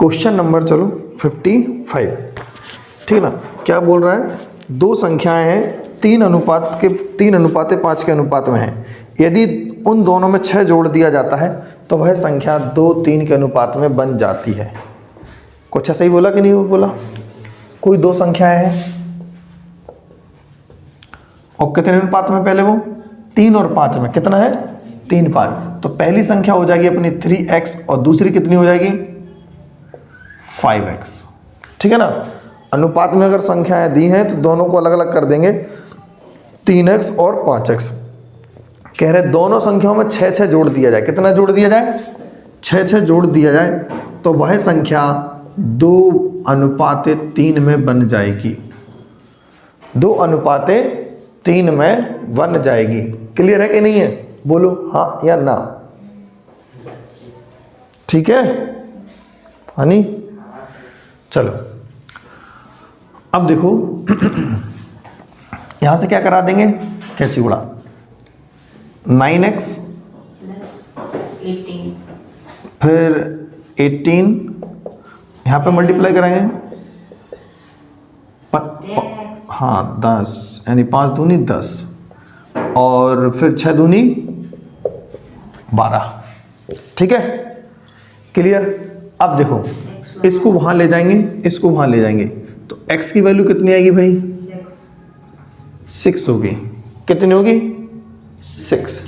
Question number चलो 55, ठीक है ना। क्या बोल रहा है, दो संख्याएं हैं 3:5 के अनुपात में है। यदि उन दोनों में 6 जोड़ दिया जाता है तो वह संख्या 2:3 के अनुपात में बन जाती है। कुछ ऐसा ही बोला कि नहीं बोला? कोई दो संख्याएं हैं और कितने अनुपात में, पहले वो 3 और 5 में, कितना है 3:5। तो पहली संख्या हो जाएगी अपनी 3x और दूसरी कितनी हो जाएगी 5x, ठीक है ना। अनुपात में अगर संख्याएं दी हैं तो दोनों को अलग अलग कर देंगे, 3x और 5x। कह रहे दोनों संख्याओं में 6 जोड़ दिया जाए। कितना जोड़ दिया जाए? 6 जोड़ दिया जाए तो वह संख्या 2:3 में बन जाएगी। 2:3 में बन जाएगी। क्लियर है कि नहीं है? बोलो हाँ या ना। ठीक है हनी, चलो अब देखो यहां से क्या करा देंगे, कैंची उड़ा। 9x फिर 18 यहां पे मल्टीप्लाई कराएंगे, हाँ 10, यानी 5 दूनी 10 और फिर 6 दूनी 12। ठीक है क्लियर। अब देखो इसको वहां ले जाएंगे, इसको वहां ले जाएंगे तो x की वैल्यू कितनी आएगी भाई? 6 होगी। कितनी होगी? 6,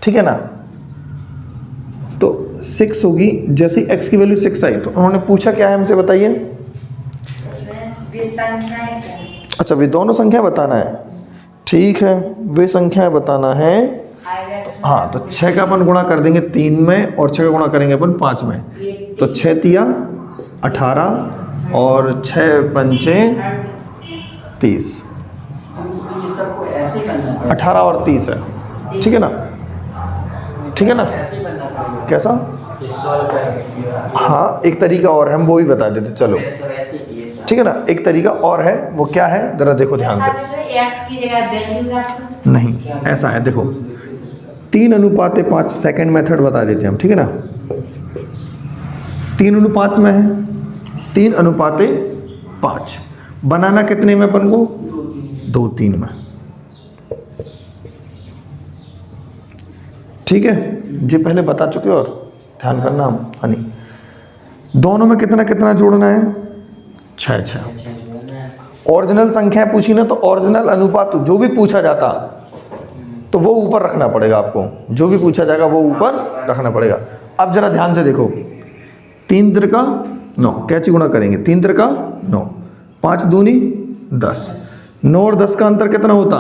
ठीक है ना। तो 6 होगी। जैसे ही x की वैल्यू 6 आई तो उन्होंने पूछा क्या है हमसे, बताइए। अच्छा वे दोनों संख्या बताना है, ठीक है वे संख्या बताना है। हाँ तो 6 का अपन गुणा कर देंगे 3 में और 6 का गुणा करेंगे अपन 5 में। तो 6 तिया 18 और 6 पंचे 30, 18 और 30 है, ठीक है ना। ठीक है ना, कैसा? हाँ एक तरीका और है, हम वो भी बता देते चलो, ठीक है ना। एक तरीका और है, वो क्या है जरा देखो ध्यान से। नहीं ऐसा है, देखो 3:5 सेकंड मेथड बता देते हैं हम, ठीक है ना। 3 अनुपात में है, 3:5 बनाना कितने में अपन को? 2:3 में। ठीक है जी, पहले बता चुके और ध्यान करना हम हनी। दोनों में कितना कितना जोड़ना है? 6। ओरिजिनल संख्या पूछी ना तो ओरिजिनल अनुपात जो भी पूछा जाता तो वो ऊपर रखना पड़ेगा आपको, जो भी पूछा जाएगा वो ऊपर रखना पड़ेगा। अब जरा ध्यान से देखो, 3 त्रिका 9, कैची गुणा करेंगे 3 त्रिका 9, 5 दूनी 10, 9 और 10 का अंतर कितना होता?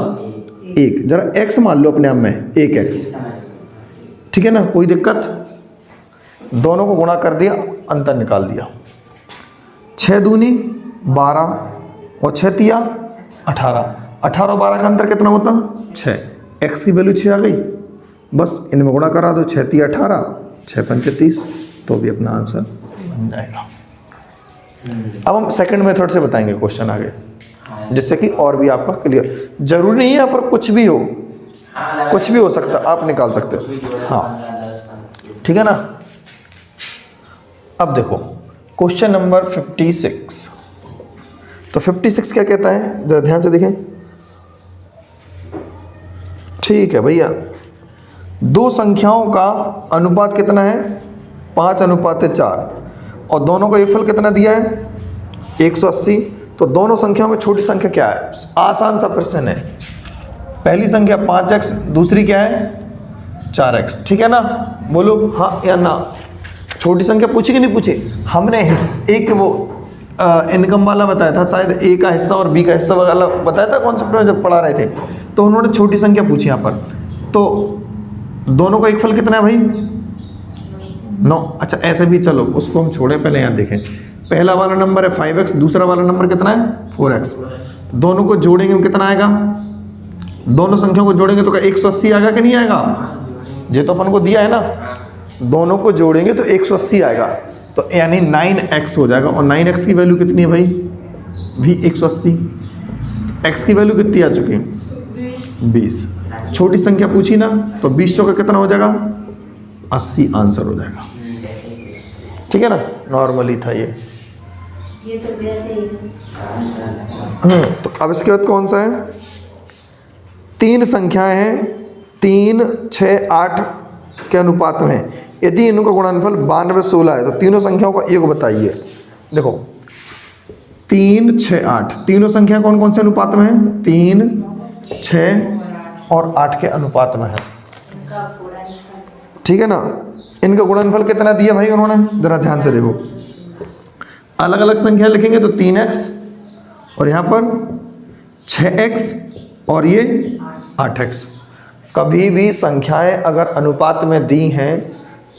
1। जरा x मान लो अपने आप में 1x, ठीक है ना, कोई दिक्कत? दोनों को गुणा कर दिया, अंतर निकाल दिया। 6 दूनी 12 और 6 तिया 18, 18 और 12 का अंतर कितना होता? 6। x की वैल्यू 6 आ गई, बस इनमें गुणा करा दो, 6 तिया 18, 6 पंचे 30, तो भी अपना आंसर बन जाएगा। अब हम सेकंड मेथड से बताएंगे क्वेश्चन आगे, जिससे कि और भी आपका क्लियर। जरूरी नहीं है यहाँ पर कुछ भी हो, कुछ भी हो सकता, आप निकाल सकते हो। हाँ ठीक है ना। अब देखो क्वेश्चन नंबर 56। तो 56 क्या कहता है, जरा ध्यान से देखें। ठीक है भैया, दो संख्याओं का अनुपात कितना है? 5:4 और दोनों का योगफल कितना दिया है? 180। तो दोनों संख्याओं में छोटी संख्या क्या है? आसान सा प्रश्न है। पहली संख्या 5x, दूसरी क्या है 4x, ठीक है ना। बोलो हाँ या ना। छोटी संख्या पूछी कि नहीं पूछी? हमने एक वो इनकम वाला बताया था शायद, ए का हिस्सा और बी का हिस्सा वाला बताया था कॉन्सेप्ट में जब पढ़ा रहे थे। तो उन्होंने छोटी संख्या पूछी यहाँ पर। तो दोनों का योगफल कितना है भाई? 9। अच्छा ऐसे भी चलो उसको हम छोड़ें, पहले यहाँ देखें। पहला वाला नंबर है 5x, दूसरा वाला नंबर कितना है 4x। दोनों को जोड़ेंगे कितना आएगा? दोनों संख्याओं को जोड़ेंगे तो क्या 180 आएगा कि नहीं आएगा? ये तो अपन को दिया है ना, दोनों को जोड़ेंगे तो 180 आएगा, तो यानी 9x हो जाएगा। और 9x की वैल्यू कितनी है भाई? भी 180। x की वैल्यू कितनी आ चुकी है? 20। छोटी संख्या पूछी ना, तो 20 का कितना हो जाएगा? 80 आंसर हो जाएगा। ठीक है ना, नॉर्मली था ये तो वैसे ही तो अब इसके बाद कौन सा है, 3 संख्याएं हैं 3, 6, 8 के अनुपात में है। यदि इनका गुणनफल 92, 16 है तो तीनों संख्याओं का योग बताइए। देखो 3, 6, 8 तीनों संख्या कौन कौन से अनुपात में है, 3, 6 और 8 के अनुपात में है, उनका पूरा ठीक है ना। इनका गुणनफल कितना दिया भाई उन्होंने, जरा ध्यान से देखो। अलग अलग संख्या लिखेंगे तो 3x और यहाँ पर 6x और ये 8x। कभी भी संख्याएं अगर अनुपात में दी हैं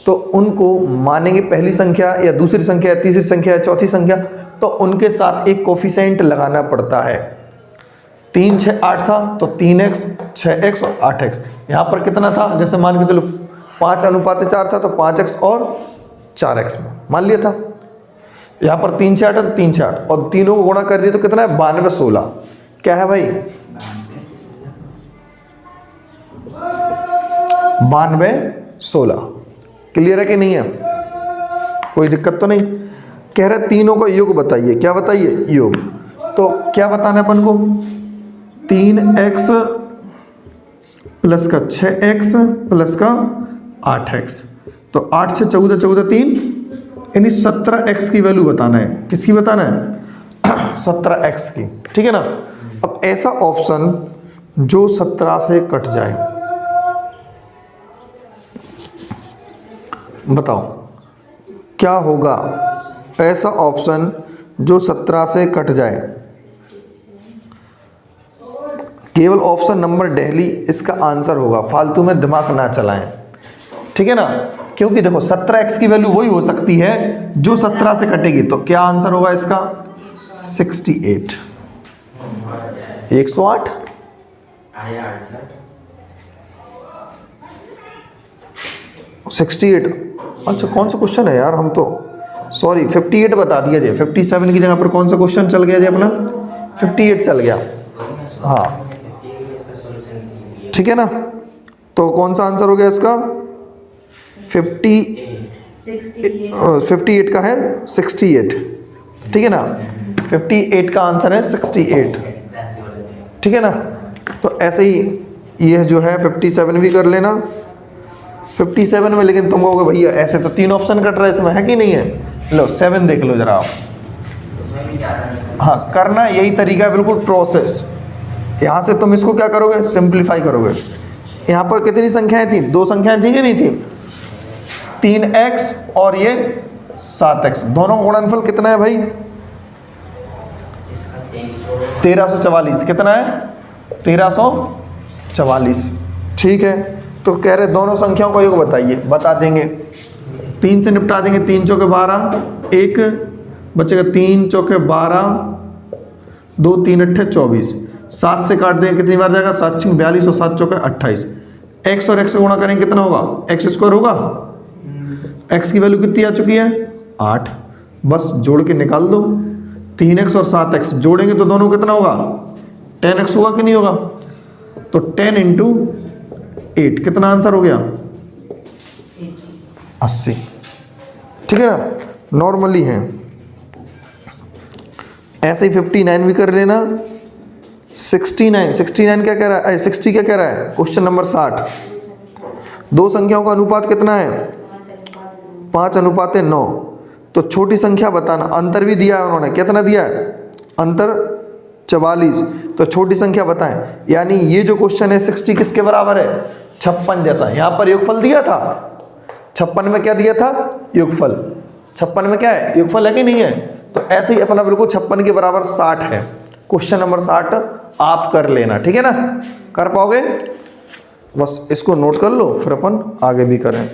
तो उनको मानेंगे पहली संख्या या दूसरी संख्या या तीसरी संख्या या चौथी संख्या, तो उनके साथ एक कोफिशिएंट लगाना पड़ता है। 3, 6, 8 था तो 3x, 6x और 8x। यहाँ पर कितना था, जैसे मान के चलो 5 अनुपात 4 था तो 5x और 4x में मान लिया था। यहाँ पर 3, 6, 8 है तो 3, 6, 8 और तीनों को गुणा कर दिया तो कितना है, 92, 16। क्या है भाई, 92, 16। क्लियर है कि नहीं है, कोई दिक्कत तो नहीं। कह रहे तीनों का योग बताइए, क्या बताइए, योग। तो क्या बताना है अपन को, 3x प्लस का 6x प्लस का 8x। तो 8 से 14, 14 3 यानी 17x की वैल्यू बताना है। किसकी बताना है, 17x की, ठीक है ना। अब ऐसा ऑप्शन जो 17 से कट जाए, बताओ क्या होगा। ऐसा ऑप्शन जो 17 से कट जाए, केवल ऑप्शन नंबर दिल्ली इसका आंसर होगा, फालतू में दिमाग ना चलाएं, ठीक है ना। क्योंकि देखो 17x की वैल्यू वही हो सकती है जो 17 से कटेगी, तो क्या आंसर होगा इसका, 68, 108, 68। अच्छा कौन सा क्वेश्चन है यार, हम तो सॉरी 58 बता दिया जाए। 57 की जगह पर कौन सा क्वेश्चन चल गया जी अपना, 58 चल गया, हाँ ठीक है ना। तो कौन सा आंसर हो गया इसका, 58 का है 68, ठीक है ना। 58 का आंसर है 68, ठीक है ना। तो ऐसे ही ये जो है 57 भी कर लेना। 57 में लेकिन तुम कहोगे भैया ऐसे तो 3 ऑप्शन कट रहा है इसमें, है कि नहीं है। लो 7 देख लो जरा आप, हाँ करना यही तरीका है, बिल्कुल प्रोसेस। यहाँ से तुम इसको क्या करोगे, सिंप्लीफाई करोगे। यहाँ पर कितनी संख्याएं थी, 2 संख्याएं थी कि नहीं थी, 3x और ये 7x। दोनों गुणनफल कितना है भाई, 1344। कितना है, 1344, ठीक है। तो कह रहे दोनों संख्याओं का योग बताइए, बता देंगे। 3 से निपटा देंगे, 3 चौके 12, 1 बचेगा, 3 चौके 12, 2 3 अट्ठे 24। 7 से काट देंगे, कितनी बार जाएगा, 7 6 42 और 7 चौके 28। x और x से गुणा करेंगे कितना होगा, x स्क्वायर होगा। x की वैल्यू कितनी आ चुकी है, 8। बस जोड़ के निकाल दो, 3x और 7x जोड़ेंगे तो दोनों कितना होगा, 10x होगा कि नहीं होगा। तो 10 इंटू 8 कितना आंसर हो गया, 80, ठीक है ना। नॉर्मली है। ऐसे ही 59 भी कर लेना। 69 क्या कह रहा है, 60 क्या कह रहा है, क्वेश्चन नंबर 60। 2 संख्याओं का अनुपात कितना है, 5 अनुपात 9। तो छोटी संख्या बताना, अंतर भी दिया है उन्होंने, कितना दिया है, अंतर 44। तो छोटी संख्या बताएं, यानी ये जो क्वेश्चन है 60 किसके बराबर है, 56 जैसा। यहाँ पर योगफल दिया था, 56 में क्या दिया था, योगफल। 56 में क्या है, योगफल है कि नहीं है। तो ऐसे ही अपना बिल्कुल 56 के बराबर 60 है। क्वेश्चन नंबर 60 आप कर लेना, ठीक है ना, कर पाओगे। बस इसको नोट कर लो, फिर अपन आगे भी करें।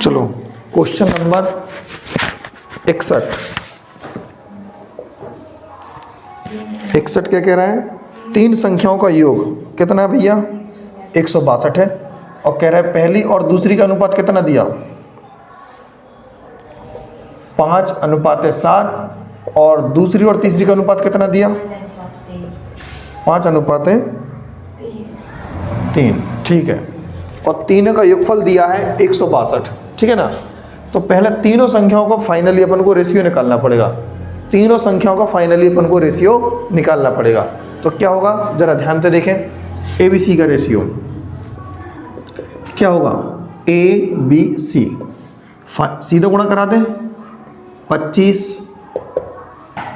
चलो क्वेश्चन नंबर 61। 61 क्या कह रहा है, 3 संख्याओं का योग कितना है भैया, 162 है। और कह रहा है पहली और दूसरी का अनुपात कितना दिया, 5 अनुपात 7। और दूसरी और तीसरी का अनुपात कितना दिया, 5 अनुपात 3, ठीक है। और तीनों का योगफल दिया है 162, ठीक है ना। तो पहले तीनों संख्याओं का फाइनली अपन को रेशियो निकालना पड़ेगा, तीनों संख्याओं का फाइनली अपन को रेशियो निकालना पड़ेगा। तो क्या होगा जरा ध्यान से देखें, ए बी सी का रेशियो क्या होगा, ए बी सी, सीधा गुणा करा दें 25,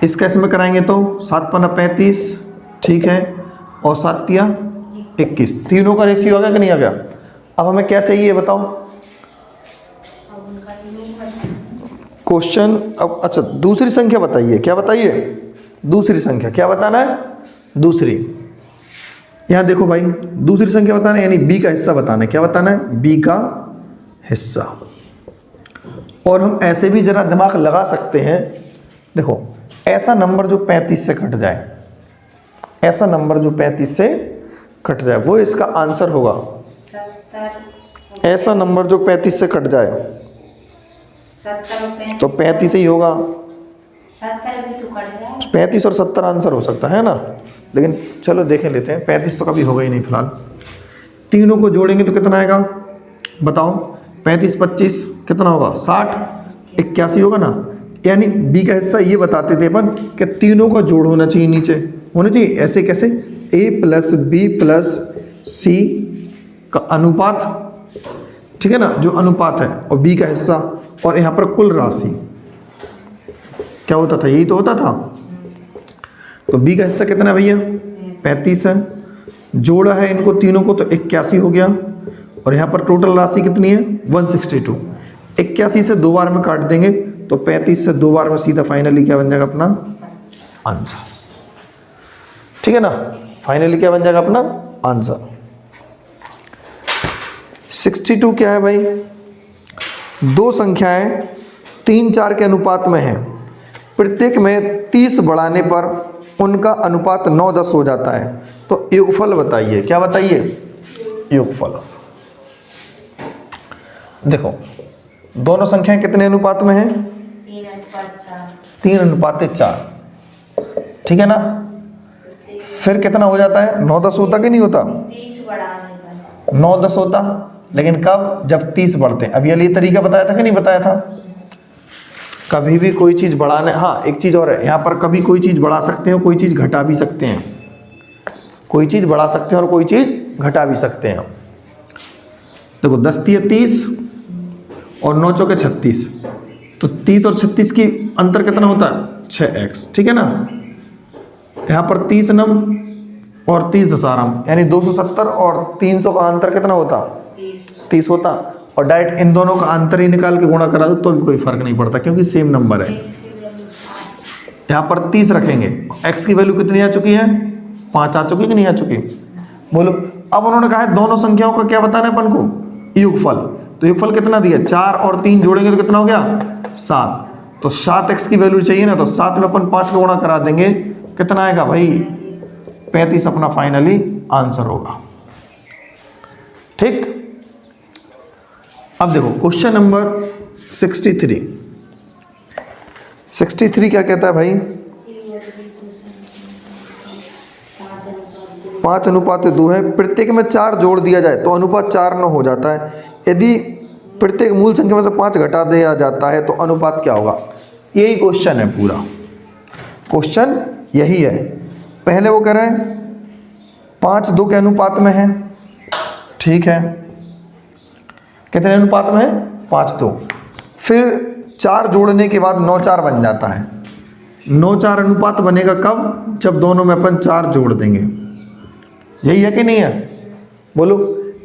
इसका इसमें कराएंगे तो 7 पन्ना 35, ठीक है, और 7 तिया 21, तीनों का रेशियो आ गया कि नहीं आ गया। अब हमें क्या चाहिए बताओ अब उनका योग क्वेश्चन। अब अच्छा दूसरी संख्या बताइए, क्या बताइए, दूसरी संख्या क्या बताना है, दूसरी, यहाँ देखो भाई दूसरी संख्या बताना है, यानी बी का हिस्सा बताना है, क्या बताना है, बी का हिस्सा। और हम ऐसे भी जरा दिमाग लगा सकते हैं, देखो ऐसा नंबर जो 35 से कट जाए, ऐसा नंबर जो 35 से कट जाए वो इसका आंसर होगा। 70 ऐसा नंबर जो 35 से कट जाए 70 तो 35 ही होगा, 70 भी तो कट गया। 35 और 70 आंसर हो सकता है ना, लेकिन चलो देखें लेते हैं, 35 तो कभी होगा ही नहीं फिलहाल। तीनों को जोड़ेंगे तो कितना आएगा बताओ, 35 25 कितना होगा, 60 81 होगा ना। यानी बी का हिस्सा ये बताते थे अपन कि तीनों का जोड़ होना चाहिए, नीचे होना चाहिए, ऐसे कैसे, ए प्लस बी प्लस सी का अनुपात, ठीक है ना, जो अनुपात है, और बी का हिस्सा, और यहाँ पर कुल राशि क्या होता था, यही तो होता था। तो बी का हिस्सा कितना है भैया, 35 है, जोड़ा है इनको तीनों को तो 81 हो गया, और यहाँ पर टोटल राशि कितनी है 162। 81 से 2 बार में काट देंगे तो 35 से 2 बार में सीधा फाइनली क्या बन जाएगा अपना आंसर, ठीक है ना, फाइनली क्या बन जाएगा अपना आंसर। 62 क्या है भाई, दो संख्याएं 3 4 के अनुपात में हैं, प्रत्येक में 30 बढ़ाने पर उनका अनुपात 9 10 हो जाता है, तो योगफल बताइए, क्या बताइए, योगफल। देखो दोनों संख्याएं कितने अनुपात में हैं, 3 अनुपात 4। 3 अनुपात 4, ठीक है ना। फिर कितना हो जाता है, 9 10 होता कि नहीं होता, 30 बढ़ाने पर 9 10 होता, लेकिन कब, जब 30 बढ़ते हैं। अब ये तरीका बताया था कि नहीं बताया था, कभी भी कोई चीज़ बढ़ाने, हाँ एक चीज़ और है, यहाँ पर कभी कोई चीज़ बढ़ा सकते हैं, कोई चीज़ घटा भी सकते हैं, कोई चीज़ बढ़ा सकते हैं और कोई चीज़ घटा भी सकते हैं। देखो 10 तिया 30 और 9 चौके 36, तो 30 और 36 की अंतर कितना होता है 6x, ठीक है ना। यहाँ पर 30 नम और 30 दशारम, यानी 270 और 300 का अंतर कितना होता, 30 होता, और डायरेक्ट इन दोनों का अंतर ही निकाल के गुणा करा दो तो भी कोई फर्क नहीं पड़ता, क्योंकि सेम नंबर है। यहाँ पर 30 रखेंगे, x की वैल्यू कितनी आ चुकी है, 5 आ चुकी कि नहीं आ चुकी, बोलो। अब उन्होंने कहा है दोनों संख्याओं का क्या बताना है अपन को, योगफल। तो योगफल कितना दिया, 4 और 3 जोड़ेंगे तो कितना हो गया 7, तो 7x की वैल्यू चाहिए ना, तो 7 में अपन 5 का गुणा करा देंगे, कितना आएगा भाई 35 अपना फाइनली आंसर होगा, ठीक। अब देखो क्वेश्चन नंबर 63 क्या कहता है भाई, 5 अनुपात 2 है, प्रत्येक में 4 जोड़ दिया जाए तो अनुपात 4 9 हो जाता है, यदि प्रत्येक मूल संख्या में से 5 घटा दिया जाता है तो अनुपात क्या होगा। यही क्वेश्चन है, पूरा क्वेश्चन यही है। पहले वो कह रहे हैं 5 2 के अनुपात में है, ठीक है, कितने अनुपात में है 5 2, फिर 4 जोड़ने के बाद 9 4 बन जाता है। 9 4 अनुपात बनेगा कब, जब दोनों में अपन 4 जोड़ देंगे, यही है कि नहीं है, बोलो।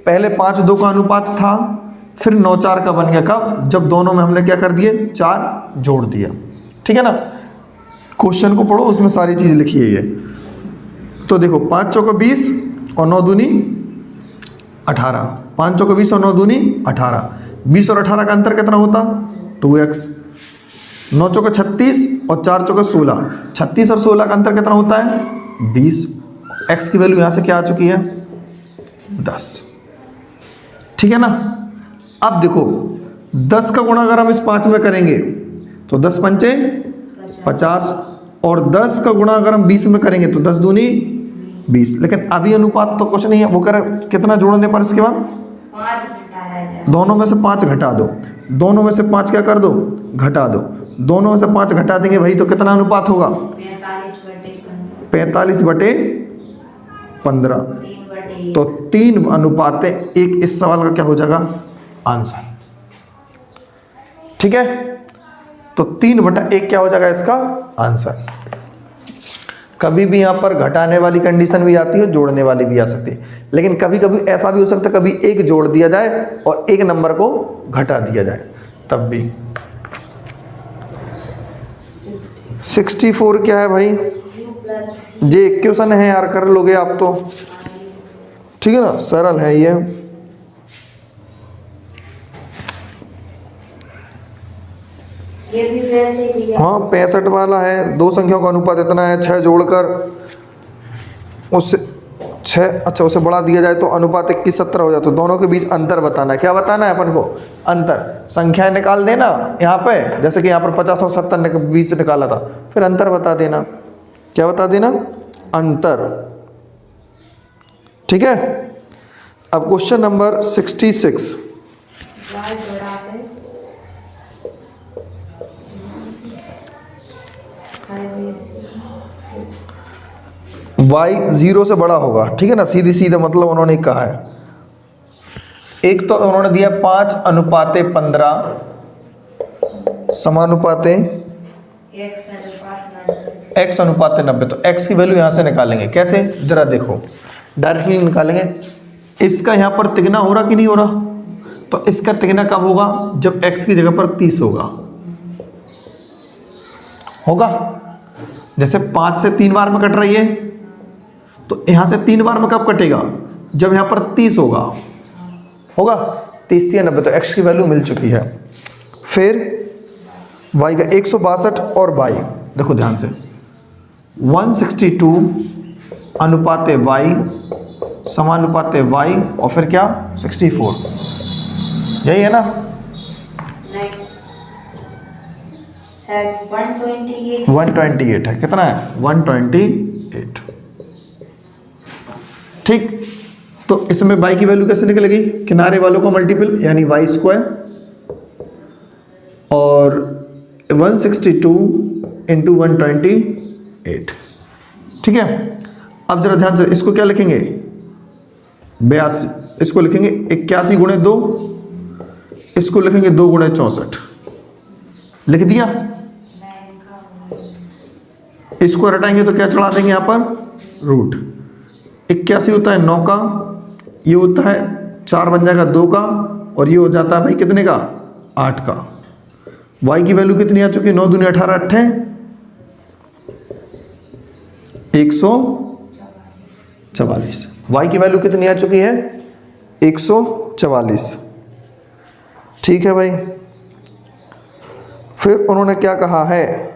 पहले 5 2 का अनुपात था, फिर 9 4 का बन गया कब, जब दोनों में हमने क्या कर दिए 4 जोड़ दिया, ठीक है ना। क्वेश्चन को पढ़ो, उसमें सारी चीज़ लिखी है ये। तो देखो 5 चौका 20 और 9 दूनी 18, 5 चौका 20 और 9 दूनी 18, 20 और 18 का अंतर कितना होता 2x, 9 चौका 36 और 4 चौका 16, 36 और 16 का अंतर कितना होता है 20, x की वैल्यू यहाँ से क्या आ चुकी है 10, ठीक है ना। अब देखो 10 का गुणा अगर हम इस 5 में करेंगे तो 10 पंचे 50, और 10 का गुणा अगर हम 20 में करेंगे तो 10 दूनी 20, लेकिन अभी अनुपात तो कुछ नहीं है, वो कर कितना जोड़ने पर इसके बाद 5 घटाया जाए। दोनों में से 5 घटा दो, दोनों में से 5 क्या कर दो, घटा दो। दोनों में से 5 घटा देंगे भाई तो कितना अनुपात होगा, 45/15, 3/1। तो 3:1 इस सवाल का क्या हो जाएगा, आंसर। ठीक है, तो 3/1 क्या हो जाएगा इसका आंसर। कभी भी यहाँ पर घटाने वाली कंडीशन भी आती है, जोड़ने वाली भी आ सकती है, लेकिन कभी कभी ऐसा भी हो सकता है कभी एक जोड़ दिया जाए और एक नंबर को घटा दिया जाए, तब भी। 64 क्या है भाई, ये इक्वेशन है यार, कर लोगे आप तो, ठीक है ना, सरल है ये। ये भी वैसे ही दिया। हाँ 65 वाला है, दो संख्याओं का अनुपात इतना है, 6 जोड़कर उससे 6, अच्छा उसे बढ़ा दिया जाए तो अनुपात 21:17 हो जाए, तो दोनों के बीच अंतर बताना है। क्या बताना है अपन को, अंतर। संख्याएं निकाल देना यहाँ पे, जैसे कि यहाँ पर 50 और 70 के बीच से निकाला था, फिर अंतर बता देना। क्या बता देना, अंतर। ठीक है, अब क्वेश्चन नंबर 66। y बराबर y 0 से बड़ा होगा, ठीक है ना, सीधी सीधे मतलब उन्होंने कहा है। एक तो उन्होंने दिया 5:15 समानुपाते x अनुपात 90, तो x की वैल्यू यहाँ से निकालेंगे। कैसे, जरा देखो, डायरेक्टली निकालेंगे। इसका यहाँ पर तिगना हो रहा कि नहीं हो रहा, तो इसका तिगना कब होगा, जब x की जगह पर 30 होगा। जैसे 5 से 3 बार में कट रही है, तो यहाँ से 3 बार में कब कटेगा, जब यहाँ पर 30 होगा 30 90, तो x की वैल्यू मिल चुकी है। फिर y का 162 और y, देखो ध्यान से, 162 अनुपाते y समानुपाते y, और फिर क्या 64, यही है ना। नहीं, शायद 128। 128 है, कितना है 128। ठीक, तो इसमें y की वैल्यू कैसे निकलेगी, किनारे वालों को मल्टीपल यानी y², और 162 इंटू 128। ठीक है, अब जरा ध्यान से इसको क्या लिखेंगे, 82, इसको लिखेंगे 81 गुणे 2, इसको लिखेंगे 2 गुणे 64, लिख दिया। इसको हटाएंगे तो क्या चढ़ा देंगे यहाँ पर, रूट। 81 होता है 9 का, ये होता है 4 बन जाएगा 2 का, और ये हो जाता है भाई कितने का, 8 का। y की वैल्यू कितनी आ चुकी है, 9 दूनी 18 8 144। y की वैल्यू कितनी आ चुकी है, 144। ठीक है भाई, फिर उन्होंने क्या कहा है,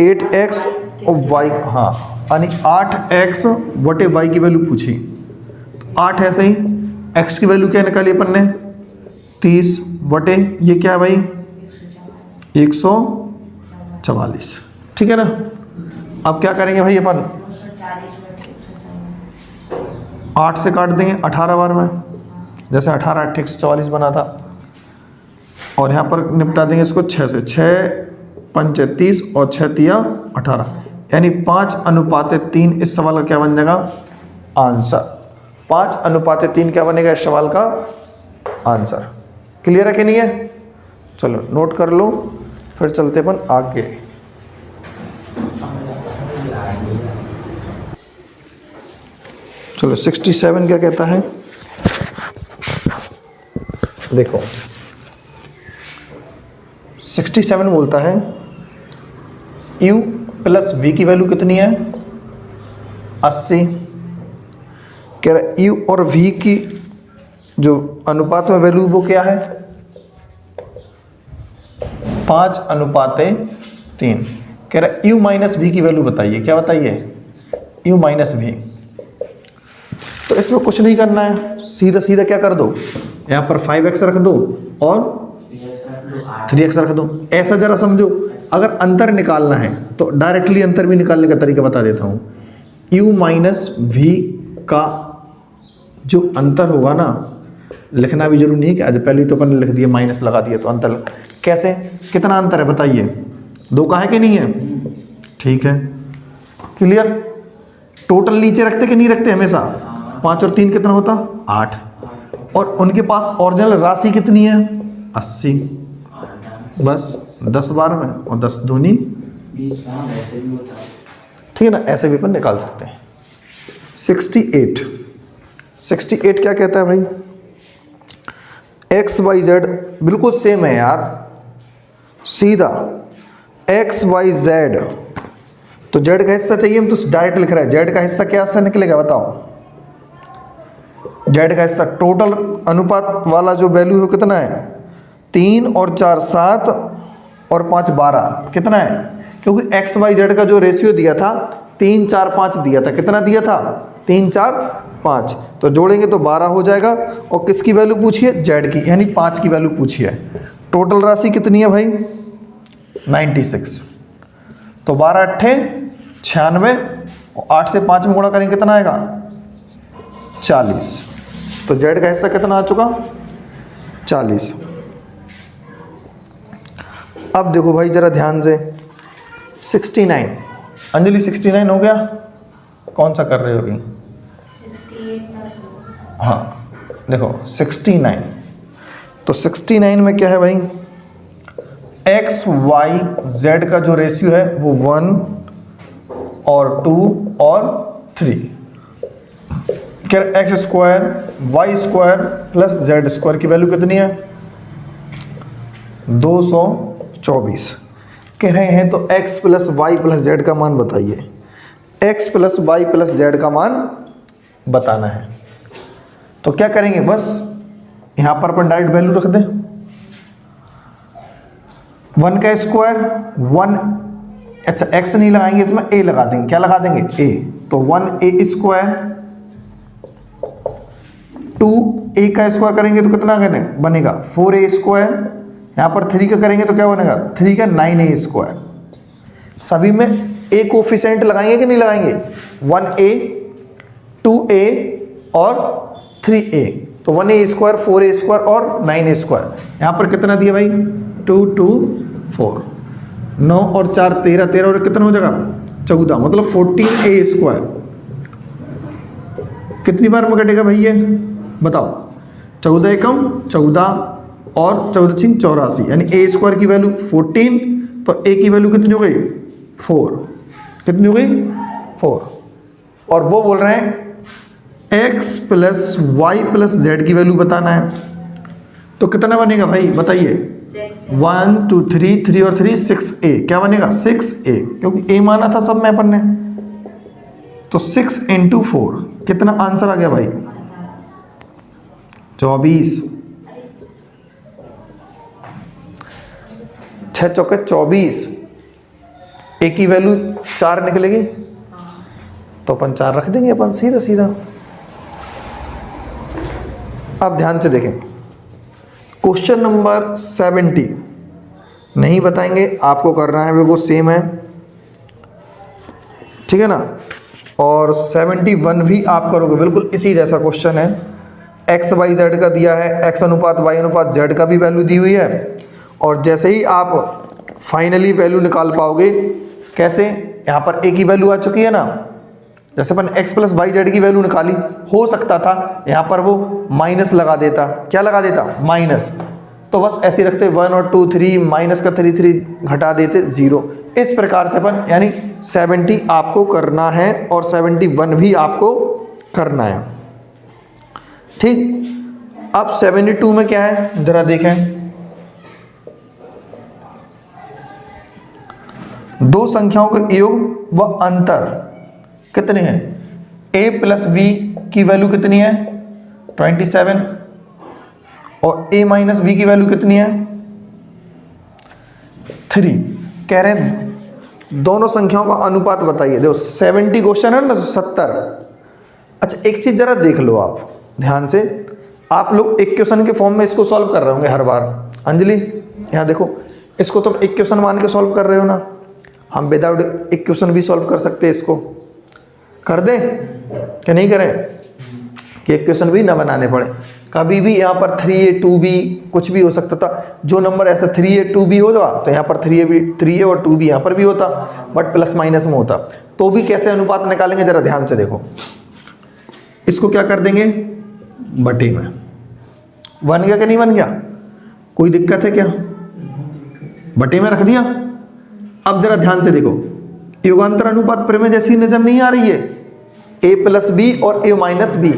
8x और y, हाँ यानी 8x बटे y की वैल्यू पूछी, 8 है सही, x की वैल्यू क्या निकाली अपन ने, 30 बटे ये क्या है भाई 144। ठीक है ना। अब क्या करेंगे भाई अपन, 8 से काट देंगे 18 बार में, जैसे 18 8 144 बना था, और यहाँ पर निपटा देंगे इसको 6 से, 6 5 30 और 6 3 18, यानी 5:3 इस सवाल का क्या बन जाएगा, आंसर। 5:3 क्या बनेगा इस सवाल का आंसर। क्लियर है कि नहीं है, चलो नोट कर लो, फिर चलते अपन आगे। चलो 67 क्या कहता है, देखो 67 बोलता है u प्लस v की वैल्यू कितनी है, 80। कह रहा u और v की जो अनुपात में वैल्यू वो क्या है, 5:3। कह रहा u माइनस v की वैल्यू बताइए, क्या बताइए, u माइनस v। तो इसमें कुछ नहीं करना है, सीधा सीधा क्या कर दो, यहाँ पर 5x रख दो और 3x रख दो। ऐसा जरा समझो, अगर अंतर निकालना है तो डायरेक्टली अंतर भी निकालने का तरीका बता देता हूँ। u माइनस v का जो अंतर होगा ना, लिखना भी जरूरी नहीं है कि आज पहले तो अपन ने लिख दिया माइनस लगा दिया तो अंतर कैसे, कितना अंतर है बताइए, 2 का है कि नहीं है, ठीक है क्लियर। टोटल नीचे रखते कि नहीं रखते हमेशा, 5 और 3 कितना होता 8, और उनके पास ओरिजिनल राशि कितनी है 80, बस 10 बार में और 10 दूनी 20 ऐसे भी होता है। ठीक है ना, ऐसे भी अपन निकाल सकते हैं। 68 क्या कहता है भाई, एक्स वाई जेड बिल्कुल सेम है यार, सीधा एक्स वाई जेड, तो जेड का हिस्सा चाहिए हम तो डायरेक्ट लिख रहे हैं, जेड का हिस्सा क्या से निकलेगा बताओ, जेड का हिस्सा टोटल अनुपात वाला जो वैल्यू है कितना है 3 और 4 7 और 5 12, कितना है, क्योंकि एक्स वाई जेड का जो रेशियो दिया था 3 4 5 दिया था, कितना दिया था 3 4 5, तो जोड़ेंगे तो 12 हो जाएगा, और किसकी वैल्यू पूछी है जेड की, यानी 5 की वैल्यू पूछी है। टोटल राशि कितनी है भाई 96, तो 12 अट्ठे 96 और 8 से 5 में गुणा करेंगे कितना आएगा 40, तो जेड का हिस्सा कितना आ चुका 40। अब देखो भाई जरा ध्यान से 69, अंजलि 69 हो गया, कौन सा कर रहे हो अभी, 68 पर हाँ देखो 69, तो 69 में क्या है भाई एक्स वाई जेड का जो रेशियो है वो 1 और 2 और 3, क्या x square y square plus z square की वैल्यू कितनी है 224, कह रहे हैं तो x plus y plus z का मान बताइए, x plus y plus z का मान बताना है। तो क्या करेंगे, बस यहां पर अपन डायरेक्ट वैल्यू रख दें, 1 का स्क्वायर 1, अच्छा x नहीं लगाएंगे इसमें a लगा देंगे, क्या लगा देंगे a, तो 1a स्क्वायर, 2a का स्क्वायर करेंगे तो कितना बनेगा 4a स्क्वायर, यहाँ पर 3 का करेंगे तो क्या बनेगा 3 का 9a स्क्वायर, सभी में a कोफिशिएंट लगाएंगे कि नहीं लगाएंगे, 1a 2a और 3a, तो 1a स्क्वायर 4a स्क्वायर और 9a स्क्वायर, यहाँ पर कितना दिया भाई 2 2 4, 9 और 4 13, 13 और कितना हो जाएगा 14, मतलब 14a स्क्वायर, कितनी बार में कटेगा भाई ये बताओ, 14 एकम 14 और 14 छिंग 84, यानी a स्क्वायर की वैल्यू 14, तो a की वैल्यू कितनी हो गई 4, कितनी हो गई 4, और वो बोल रहे हैं x plus y plus z की वैल्यू बताना है, तो कितना बनेगा भाई बताइए 1 2 3 3 और 3 6a, क्या बनेगा 6a, क्योंकि a माना था सब में अपन ने, तो 6 × 4 कितना आंसर आ गया भाई 24, 6 चौके 24, a की वैल्यू 4 निकलेगी, तो अपन 4 रख देंगे अपन सीधा सीधा। अब ध्यान से देखें क्वेश्चन नंबर 70 नहीं बताएंगे, आपको करना है बिल्कुल सेम है, ठीक है ना, और 71 भी आप करोगे बिल्कुल इसी जैसा क्वेश्चन है, एक्स वाई जेड का दिया है, एक्स अनुपात वाई अनुपात जेड का भी वैल्यू दी हुई है, और जैसे ही आप फाइनली वैल्यू निकाल पाओगे, कैसे, यहाँ पर a की वैल्यू आ चुकी है ना, जैसे अपन x प्लस वाई जेड की वैल्यू निकाली, हो सकता था यहाँ पर वो माइनस लगा देता, क्या लगा देता माइनस, तो बस ऐसे रखते 1 और 2 3, माइनस का 3 3 घटा देते 0, इस प्रकार से अपन, यानी 70 आपको करना है और 71 भी आपको करना है, ठीक। अब 72 में क्या है जरा देखें, दो संख्याओं के योग व अंतर कितने हैं, a प्लस v की वैल्यू कितनी है 27 और a माइनस v की वैल्यू कितनी है 3, कह रहे हैं दोनों संख्याओं का अनुपात बताइए। देखो 70 क्वेश्चन है ना 70, अच्छा एक चीज जरा देख लो आप ध्यान से, आप लोग एक क्वेश्चन के फॉर्म में इसको सॉल्व कर रहे होंगे हर बार, अंजलि यहाँ देखो, इसको तुम एक क्वेश्चन मान के सॉल्व कर रहे हो ना, हम विदाउट एक क्वेश्चन भी सॉल्व कर सकते हैं, इसको कर दें कि नहीं करें, कि एक क्वेश्चन भी ना बनाने पड़े, कभी भी यहाँ पर 3a 2b कुछ भी हो सकता था। जो नंबर ऐसा 3a 2b होगा तो यहाँ पर 3a और 2b यहाँ पर भी होता, बट प्लस माइनस में होता। तो भी कैसे अनुपात निकालेंगे जरा ध्यान से देखो। इसको क्या कर देंगे, बटे में। बन गया कि नहीं बन गया, कोई दिक्कत है क्या? बटे में रख दिया। अब जरा ध्यान से देखो, युगांतर अनुपात प्रमेय जैसी नजर नहीं आ रही है, a प्लस बी और a माइनस बी।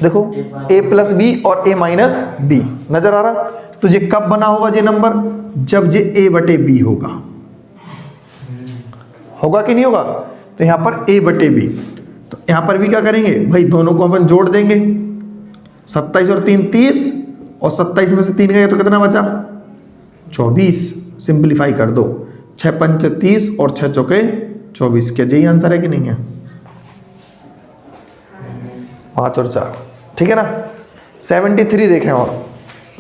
देखो a प्लस बी और a माइनस बी नजर आ रहा। तो ये कब बना होगा ये नंबर, जब ये a बटे b होगा। होगा कि नहीं होगा? तो यहां पर a बटे b, तो यहां पर भी क्या करेंगे भाई, दोनों को अपन जोड़ देंगे। 27 और 3 30, और 27 में से 3 गए तो कितना बचा, 24। सिंप्लीफाई कर दो, 6 पंच 30 और 6 चौके 24। क्या यही आंसर है कि नहीं है? 5 और 4, ठीक है ना। 73 देखें, और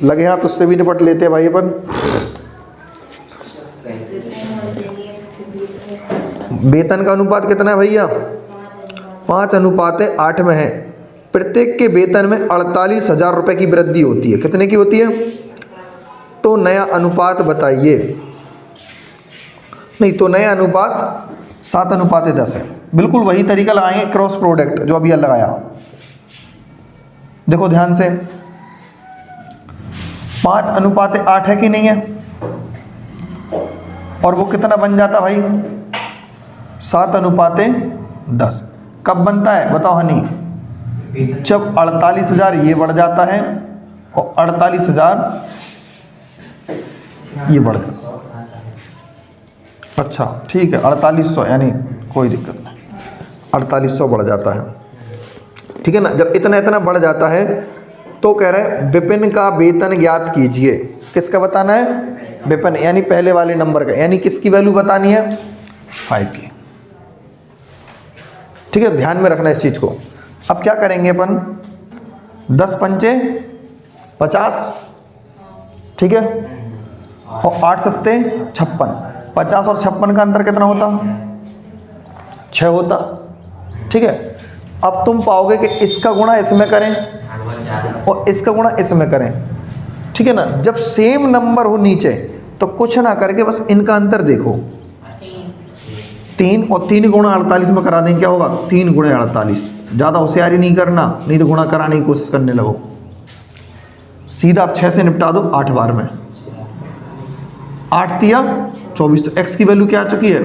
लगे हाथ उससे भी निपट लेते हैं भाई अपन। वेतन का अनुपात कितना है भैया, 5:8 में है। प्रत्येक के वेतन में 48,000 रुपये की वृद्धि होती है। कितने की होती है? तो नया अनुपात बताइए। नहीं तो नया अनुपात 7:10 है। बिल्कुल वही तरीका लगाएंगे, क्रॉस प्रोडक्ट जो अभी लगाया। देखो ध्यान से, 5:8 है कि नहीं है, और वो कितना बन जाता भाई, 7:10। कब बनता है बताओ हनी, जब 48,000 ये बढ़ जाता है और 48,000 ये बढ़ जाता है। अच्छा ठीक है, 4800, यानी कोई दिक्कत नहीं, 4800 बढ़ जाता है, ठीक है ना। जब इतना इतना बढ़ जाता है तो कह रहे हैं विपिन का वेतन ज्ञात कीजिए। किसका बताना है, विपिन, यानी पहले वाले नंबर का, यानी किसकी वैल्यू बतानी है, 5 की। ठीक है, ध्यान में रखना इस चीज को। अब क्या करेंगे अपन, 10 पंचे 50, ठीक है, और 8 सत्ते 56। 50 और 56 का अंतर कितना होता, 6 होता, ठीक है। अब तुम पाओगे कि इसका गुणा इसमें करें और इसका गुणा इसमें करें, ठीक है ना। जब सेम नंबर हो नीचे तो कुछ ना करके बस इनका अंतर देखो, 3 और 3 गुणा 48 में करा दें, क्या होगा, 3 गुणे 48। ज़्यादा होशियारी नहीं करना, नहीं तो गुणा कराने की कोशिश करने लगो। सीधा आप 6 से निपटा दो 8 बार में। 8 दिया 24, तो x की वैल्यू क्या आ चुकी है,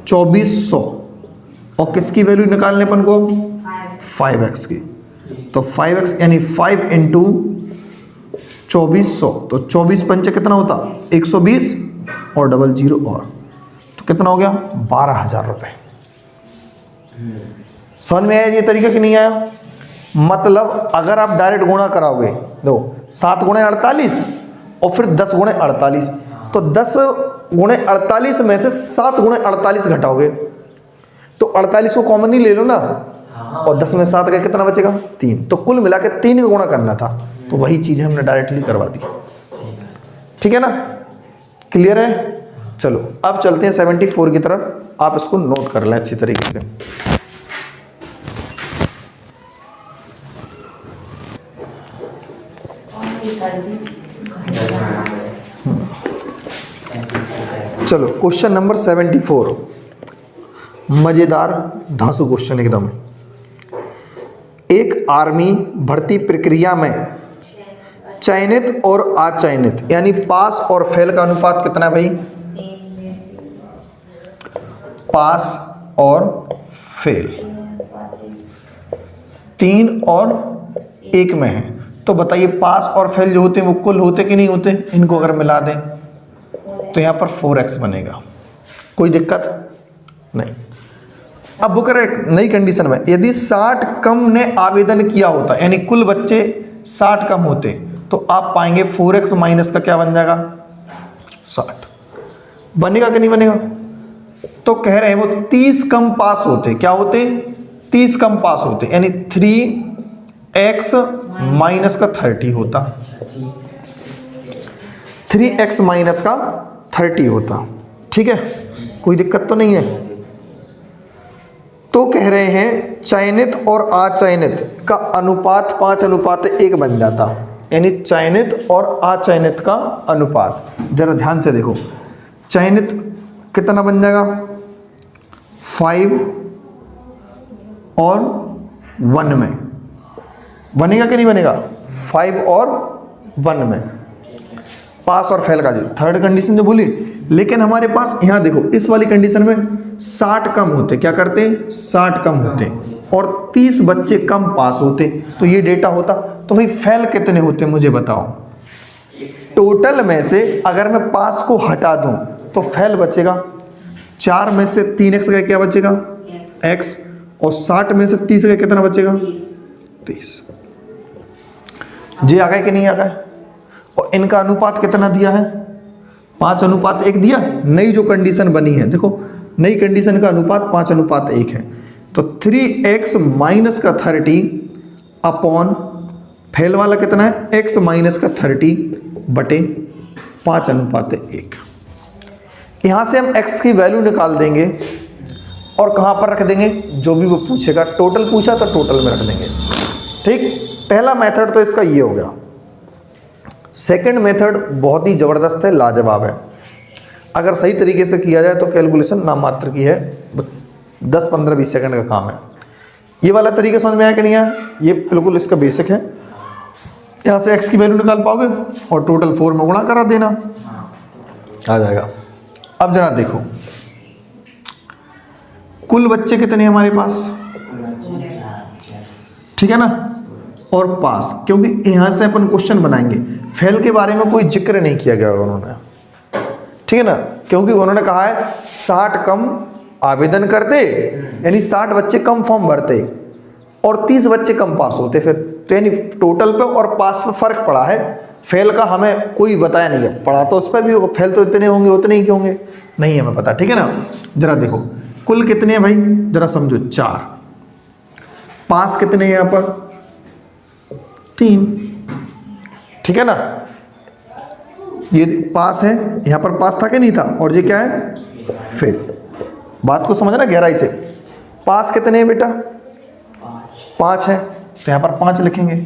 2400। और किसकी वैल्यू निकालने अपन को, 5x की। तो 5x यानी 5 इंटू 2400, तो 24 पंचे कितना होता, 120 और 00 और, तो कितना हो गया, 12,000 रुपये। समझ में आया ये तरीका कि नहीं आया? मतलब अगर आप डायरेक्ट गुणा कराओगे, दो 7 गुणे 48 और फिर 10 गुणे 48, तो 10 गुणे 48 में से 7 गुणे 48 घटाओगे तो 48 को कॉमन ही ले लो ना, और 10 में 7 का कितना बचेगा, 3। तो कुल मिला के 3 का गुणा करना था, तो वही चीज़ हमने डायरेक्टली करवा दी। ठीक है ना, क्लियर है? चलो अब चलते हैं 74 की तरफ। आप इसको नोट कर लें अच्छी तरीके से। चलो क्वेश्चन नंबर 74, मजेदार धांसू क्वेश्चन एकदम। एक आर्मी भर्ती प्रक्रिया में चयनित और अचयनित यानी पास और फेल का अनुपात कितना है भाई, पास और फेल 3 और 1 में है। तो बताइए पास और फेल जो होते हैं वो कुल होते कि नहीं होते, इनको अगर मिला दें तो यहाँ पर 4x बनेगा, कोई दिक्कत नहीं। अब वो करें एक नई कंडीशन में, यदि 60 कम ने आवेदन किया होता यानी कुल बच्चे 60 कम होते तो आप पाएंगे 4x माइनस का क्या बन जाएगा, 60। बनेगा कि नहीं बनेगा? तो कह रहे हैं वो 30 कम पास होते, क्या होते, 30 कम पास होते, यानी 3x माइनस का 30 होता, 3x माइनस का 30 होता। ठीक है, कोई दिक्कत तो नहीं है? तो कह रहे हैं चयनित और अचयनित का अनुपात 5:1 बन जाता, यानी चयनित और अचयनित का अनुपात। जरा ध्यान से देखो, चयनित कितना बन जाएगा, 5 और 1 में बनेगा कि नहीं बनेगा, 5 और 1 में, पास और फेल का जो थर्ड कंडीशन जो बोली। लेकिन हमारे पास यहाँ देखो इस वाली कंडीशन में 60 कम होते, क्या करते हैं, 60 कम होते और 30 बच्चे कम पास होते, तो ये डेटा होता। तो भाई फेल कितने होते मुझे बताओ। टोटल में से अगर मैं पास को हटा दूं तो फेल बचेगा, 4 में से 3x का क्या बचेगा, x, और 60 में से 30 का कितना बचेगा, 30। जी आ गए कि नहीं आ गए। और इनका अनुपात कितना दिया है, 5:1 दिया। नई जो कंडीशन बनी है देखो, नई कंडीशन का अनुपात 5:1 है। तो 3x माइनस का 30 अपॉन फेल वाला कितना है, x माइनस का 30 बटे 5:1। यहाँ से हम x की वैल्यू निकाल देंगे और कहाँ पर रख देंगे, जो भी वो पूछेगा, टोटल पूछा तो टोटल में रख देंगे। ठीक, पहला मेथड तो इसका ये हो गया। सेकंड मेथड बहुत ही ज़बरदस्त है, लाजवाब है। अगर सही तरीके से किया जाए तो कैलकुलेशन नाम मात्र की है, 10-15-20 सेकंड का काम है। ये वाला तरीका समझ में आया कि नहीं आया, ये बिल्कुल इसका बेसिक है। यहाँ से x की वैल्यू निकाल पाओगे और टोटल 4 में गुणा करा देना, आ जाएगा। अब जरा देखो कुल बच्चे कितने हैं हमारे पास, ठीक है ना, और पास, क्योंकि यहाँ से अपन क्वेश्चन बनाएंगे। फेल के बारे में कोई जिक्र नहीं किया गया उन्होंने, ठीक है ना, क्योंकि उन्होंने कहा है 60 कम आवेदन करते, यानी 60 बच्चे कम फॉर्म भरते और 30 बच्चे कम पास होते फिर, तो यानी टोटल पे और पास में फ़र्क पड़ा है। फेल का हमें कोई बताया नहीं है, पढ़ा तो उस पर भी होगा, फेल तो इतने होंगे उतने ही होंगे, नहीं हमें पता, ठीक है ना। जरा देखो कुल कितने हैं भाई, जरा समझो, 4, पास कितने हैं यहाँ पर, 3, ठीक है ना। ये पास है, यहाँ पर पास था कि नहीं था, और ये क्या है, फेल। बात को समझना गहराई से। पास कितने हैं बेटा, 5 है, तो यहाँ पर 5 लिखेंगे।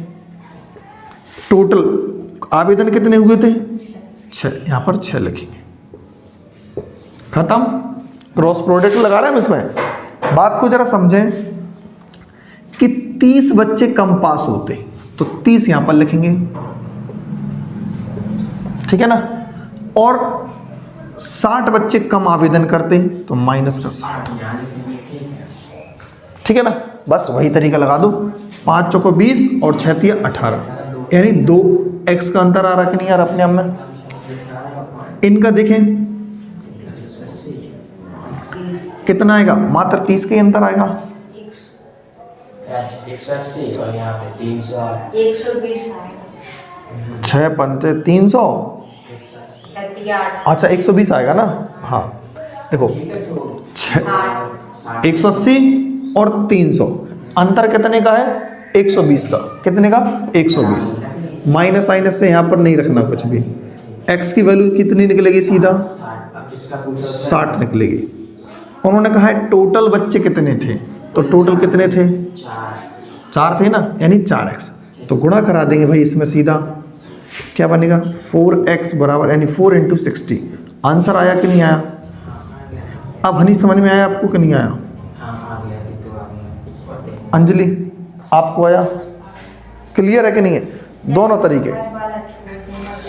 टोटल आवेदन कितने हुए थे, 6, यहाँ पर 6 लिखेंगे, खत्म। क्रॉस प्रोडक्ट लगा रहे हैं हम इसमें। बात को जरा समझें कि 30 बच्चे कम पास होते तो 30 यहाँ पर लिखेंगे, ठीक है ना, और 60 बच्चे कम आवेदन करते तो माइनस का 60, ठीक है ना। बस वही तरीका लगा दो, 5 चौको 20 और 6 तिया 18, यानी 2x का अंतर आ रहा कि नहीं आ रहा अपने आप में। इनका देखें कितना आएगा, मात्र 30 के अंतर आएगा, 180 और यहाँ पे 300 120 आएगा, 6 पंते 300, अच्छा 120 आएगा ना। हाँ देखो 180 और 300, अंतर कितने का है, 120 का, कितने का, 120। माइनस साइनस से यहाँ पर नहीं रखना कुछ भी। x की वैल्यू कितनी निकलेगी, सीधा 60 निकलेगी। उन्होंने कहा है टोटल बच्चे कितने थे, तो टोटल कितने थे, 4 थे ना, यानी 4x, तो गुणा करा देंगे भाई इसमें, सीधा क्या बनेगा, 4x बराबर, यानी 4 × 60। आंसर आया कि नहीं आया, अब हनी समझ में आया आपको कि नहीं आया, अंजलि आपको आया, क्लियर है कि नहीं है, दोनों तरीके।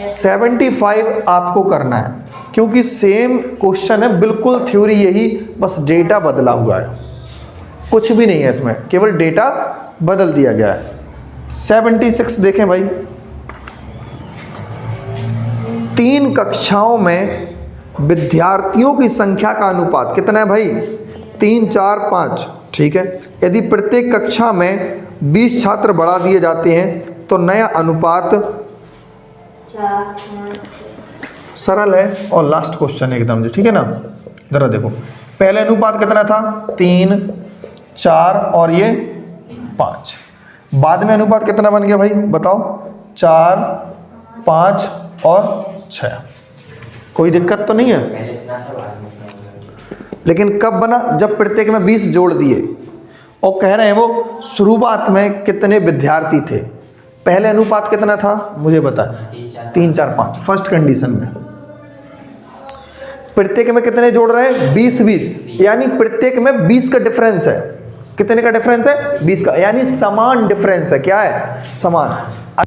75 आपको करना है, क्योंकि सेम क्वेश्चन है, बिल्कुल थ्योरी यही, बस डेटा बदला हुआ है, कुछ भी नहीं है इसमें, केवल डेटा बदल दिया गया है। 76 देखें भाई, 3 कक्षाओं में विद्यार्थियों की संख्या का अनुपात कितना है भाई, 3, 4, 5, ठीक है। यदि प्रत्येक कक्षा में 20 छात्र बढ़ा दिए जाते हैं तो नया अनुपात, 4, 5, 6। सरल है और लास्ट क्वेश्चन एकदम जी, ठीक है ना। जरा देखो पहले अनुपात कितना था, 3, 4 और ये 5, बाद में अनुपात कितना बन गया भाई बताओ, 4, 5 और 6। कोई दिक्कत तो नहीं है, लेकिन कब बना, जब प्रत्येक में 20 जोड़ दिए, और कह रहे हैं वो शुरुआत में कितने विद्यार्थी थे। पहले अनुपात कितना था मुझे बताएं, 3 4 5 फर्स्ट कंडीशन में। प्रत्येक में कितने जोड़ रहे हैं, 20 20, यानी प्रत्येक में 20 का डिफरेंस है। कितने का डिफरेंस है, 20 का, यानी समान डिफरेंस है। क्या है, समान।